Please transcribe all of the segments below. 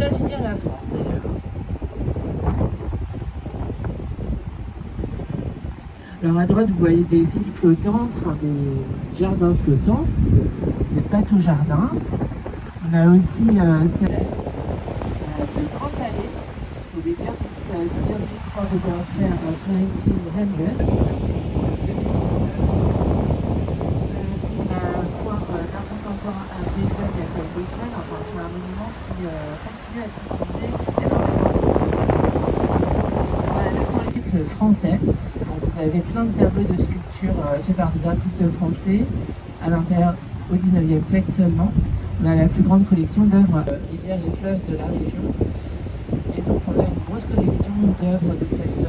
États-Unis à la France d'ailleurs. Alors à droite, vous voyez des îles flottantes, enfin, des jardins flottants, des bateaux jardins. On a aussi de grands palais, so the building from about here about 1900. On va voir l'important port à Brisbane il y a quelques semaines, enfin c'est un monument qui continue à être utilisé énormément. Voilà, le collectif français. Donc, vous avez plein de tableaux de sculptures faits par des artistes français à l'intérieur au 19e siècle seulement. On a la plus grande collection d'œuvres rivières et fleuves de la région. Et donc on a une grosse collection d'œuvres de cette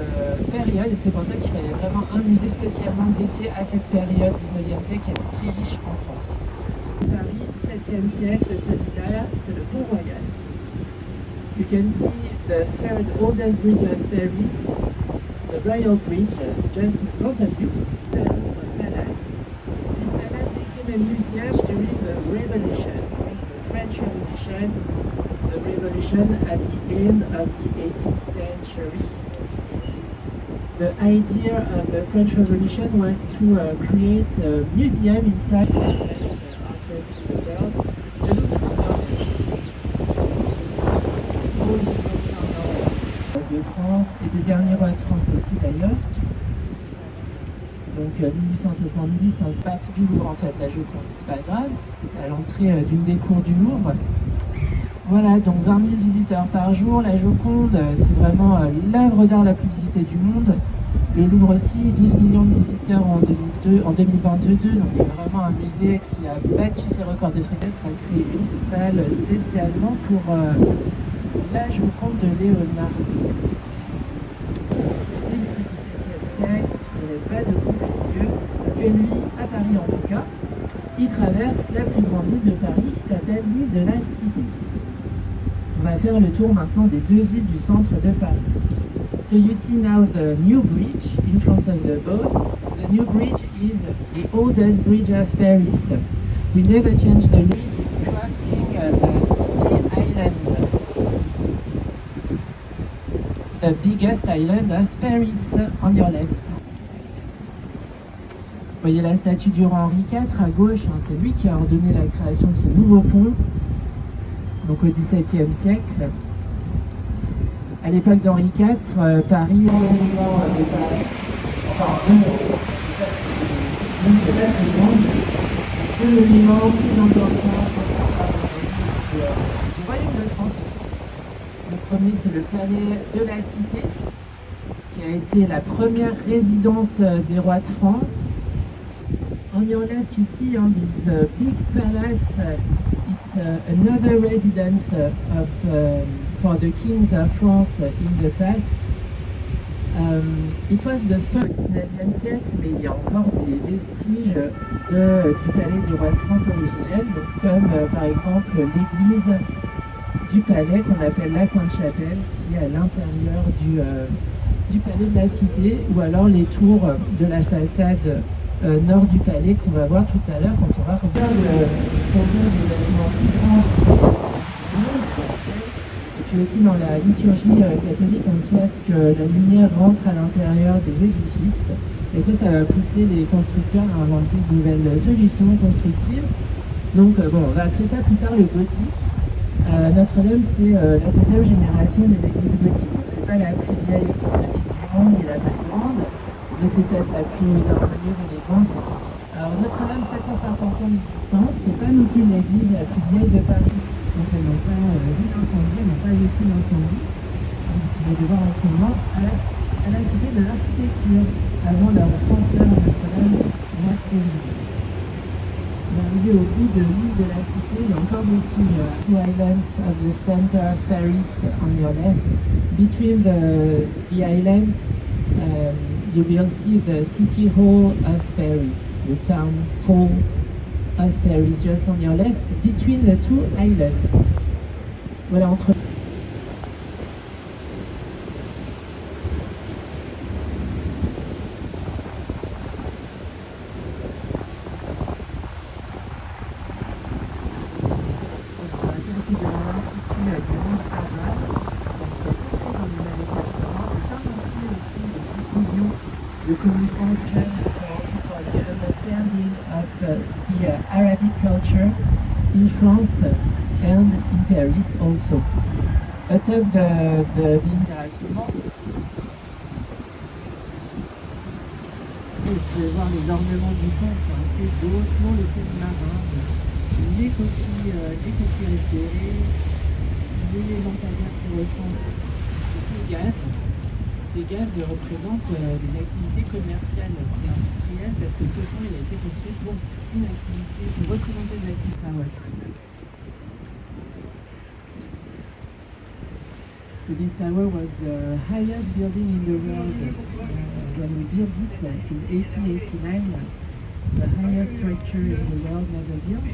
période et c'est pour ça qu'il fallait vraiment un musée spécialement dédié à cette période 19e siècle qui était très riche en France. Paris, 17e siècle, celui-là, c'est le Pont Royal. You can see the third oldest bridge of Paris, the Royal Bridge, just in front of you. The palace. This palace became a museum during the Revolution, the French Revolution, the Revolution at the end of the 18th century. The idea of the French Revolution was to create a museum inside the palace of the world. The de France et des derniers rois de France aussi d'ailleurs. Donc 1870, hein, c'est partie du Louvre en fait, la Joconde, c'est pas grave, à l'entrée d'une des cours du Louvre. Voilà, donc 20 000 visiteurs par jour, la Joconde, c'est vraiment l'œuvre d'art la plus visitée du monde. Le Louvre aussi, 12 millions de visiteurs en 2022, donc vraiment un musée qui a battu ses records de fréquentation, a créé une salle spécialement pour la Joconde de Léonard. Dès le XVIIe siècle, il n'y avait pas de concurrent que lui, à Paris en tout cas. Il traverse la plus grande île de Paris qui s'appelle l'île de la Cité. On va faire le tour maintenant des deux îles du centre de Paris. So you see now the new bridge in front of the boat. The new bridge is the oldest bridge of Paris. We never change the bridge. It's crossing the City Island. The biggest island of Paris on your left. Vous voyez la statue du roi Henri IV à gauche, hein, c'est lui qui a ordonné la création de ce nouveau pont, donc au XVIIe siècle. À l'époque d'Henri IV, Paris, deux monuments plus importants du Royaume de France aussi. Le premier, c'est le palais de la Cité, qui a été la première résidence des rois de France. On your left, you see on this big palace, it's another residence for the kings of France in the past. It was the first au 19e siècle, mais il y a encore des vestiges du palais du roi de France originel, donc comme par exemple l'église du palais qu'on appelle la Sainte-Chapelle, qui est à l'intérieur du palais de la Cité, ou alors les tours de la façade nord du palais qu'on va voir tout à l'heure quand on va regarder construire des bâtiments plus grands. Et puis aussi dans la liturgie catholique, on souhaite que la lumière rentre à l'intérieur des édifices. Et ça va pousser les constructeurs à inventer de nouvelles solutions constructives. Donc bon, on va appeler ça plus tard le gothique. Notre-Dame, c'est la deuxième génération des églises gothiques. Donc c'est pas la plus vieille église gothique du monde, ni la plus grande, mais c'est peut-être la plus harmonieuse et élégante. Alors Notre-Dame, 750 ans d'existence, c'est pas non plus l'église la plus vieille de Paris. Donc elles n'ont pas vu l'incendie, elles n'ont pas vécu l'incendie. Vous pouvez le voir en ce moment à la cité de l'architecture, avant leur transfert à Notre-Dame, moitié vide. On est arrivé au bout de l'île de la Cité, il y a encore des signes. Two islands of the center of Paris on your left. Between the islands, you will see the City Hall of Paris, the town hall of Paris, just on your left, between the two islands. Voilà, entre Harvard, qui a été fait dans les années 80, est un outil aussi de diffusion de connaissances jeunes, so also for the understanding of the Arabic culture in France and in Paris also. A top de ville rapidement. Et vous pouvez voir les ornements du pont sont assez beaux, toujours le thème marin, les coquilles restaurées, les lampadaires qui ressemblent au gaz. Les gaz représentent les activités commerciales et industrielles parce que ce pont il a été construit pour une activité, pour représenter une activité. So this tower was the highest building in the world when we built it in 1889, the highest structure in the world never built,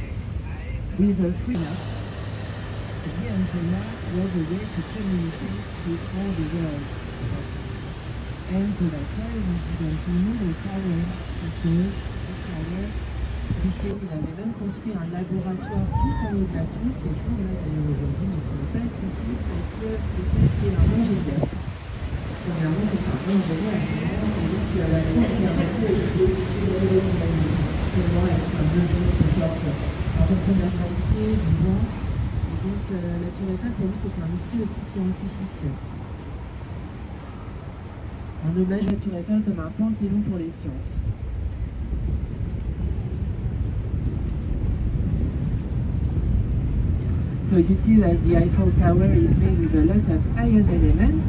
with a free enough. The antenna was a way to communicate with all the world. And so that's why we continue the tower, because the tower, il avait même construit un laboratoire tout en haut de la tour, qui est toujours là d'ailleurs aujourd'hui, mais qui n'est pas accessible parce que c'était un ingénieur. Premièrement, c'est un ingénieur, c'est-à-dire que la tour permettait comment être un besoin qui sorte en fonction de la gravité, du vent. Et donc la tour Eiffel, pour lui, c'est un outil aussi scientifique. Un hommage à la tour Eiffel comme un panthéon pour les sciences. So you see that the Eiffel Tower is made with a lot of iron elements.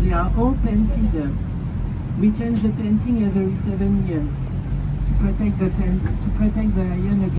They are all painted. We change the painting every 7 years to protect the iron against